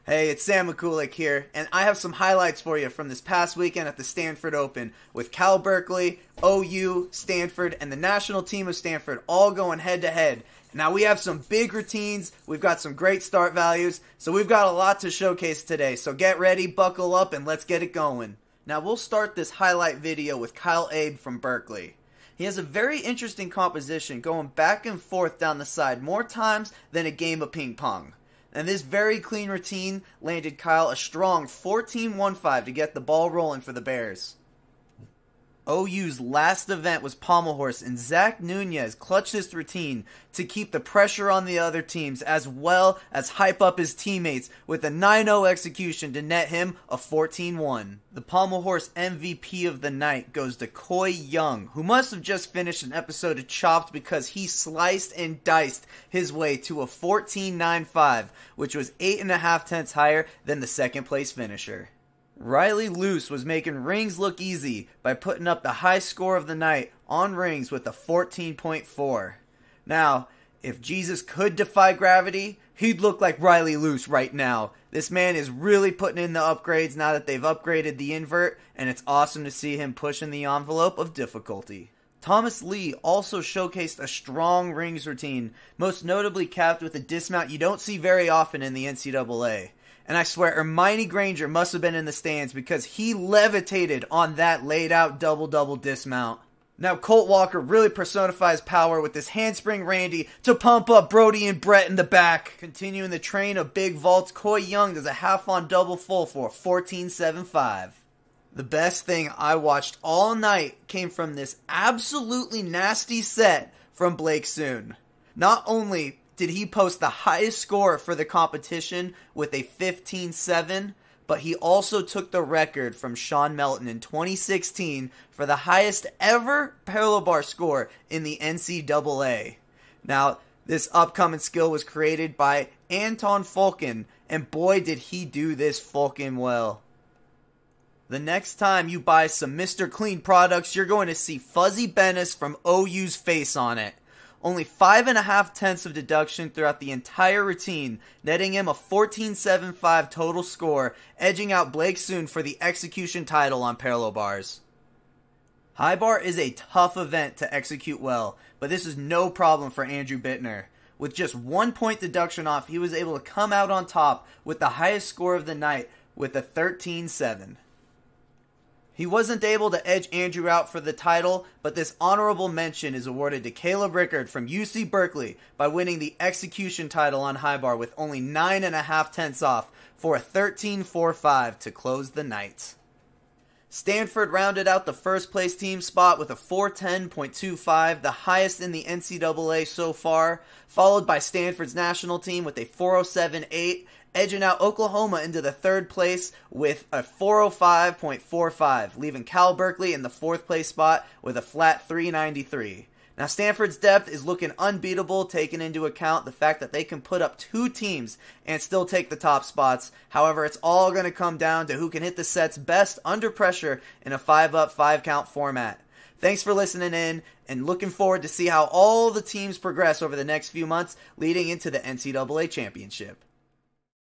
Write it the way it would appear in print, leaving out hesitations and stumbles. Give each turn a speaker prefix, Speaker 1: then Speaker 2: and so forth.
Speaker 1: Hey, it's Sam McCulloch here, and I have some highlights for you from this past weekend at the Stanford Open with Cal Berkeley, OU, Stanford, and the national team of Stanford all going head-to-head. Now, we have some big routines, we've got some great start values, so we've got a lot to showcase today. So get ready, buckle up, and let's get it going. Now, we'll start this highlight video with Kyle Abe from Berkeley. He has a very interesting composition going back and forth down the side more times than a game of ping pong. And this very clean routine landed Kyle a strong 14-1-5 to get the ball rolling for the Bears. OU's last event was Pommel Horse, and Zach Nunez clutched this routine to keep the pressure on the other teams as well as hype up his teammates with a 9-0 execution to net him a 14-1. The Pommel Horse MVP of the night goes to Coy Young, who must have just finished an episode of Chopped because he sliced and diced his way to a 14-9-5, which was 8.5 tenths higher than the second place finisher. Riley Luce was making rings look easy by putting up the high score of the night on rings with a 14.4. Now, if Jesus could defy gravity, he'd look like Riley Luce right now. This man is really putting in the upgrades now that they've upgraded the invert, and it's awesome to see him pushing the envelope of difficulty. Thomas Lee also showcased a strong rings routine, most notably capped with a dismount you don't see very often in the NCAA. And I swear, Hermione Granger must have been in the stands because he levitated on that laid-out double-double dismount. Now, Colt Walker really personifies power with this handspring Randy to pump up Brody and Brett in the back. Continuing the train of big vaults, Coy Young does a half-on double full for a 14.75. The best thing I watched all night came from this absolutely nasty set from Blake Soon. Not only did he post the highest score for the competition with a 15.7, but he also took the record from Sean Melton in 2016 for the highest ever parallel bar score in the NCAA. Now, this upcoming skill was created by Anton Fulkin, and boy did he do this Fulkin well. The next time you buy some Mr. Clean products, you're going to see Fuzzy Bennis from OU's face on it. Only 5.5 tenths of deduction throughout the entire routine, netting him a 14.75 total score, edging out Blake Soon for the execution title on parallel bars. High bar is a tough event to execute well, but this is no problem for Andrew Bittner. With just 1 point deduction off, he was able to come out on top with the highest score of the night with a 13.7. He wasn't able to edge Andrew out for the title, but this honorable mention is awarded to Caleb Rickard from UC Berkeley by winning the execution title on high bar with only 9.5 tenths off for a 13.45 to close the night. Stanford rounded out the first place team spot with a 410.25, the highest in the NCAA so far, followed by Stanford's national team with a 407.8, edging out Oklahoma into the third place with a 405.45, leaving Cal Berkeley in the fourth place spot with a flat 393. Now, Stanford's depth is looking unbeatable, taking into account the fact that they can put up two teams and still take the top spots. However, it's all going to come down to who can hit the sets best under pressure in a 5-up, 5-count format. Thanks for listening in, and looking forward to see how all the teams progress over the next few months leading into the NCAA championship.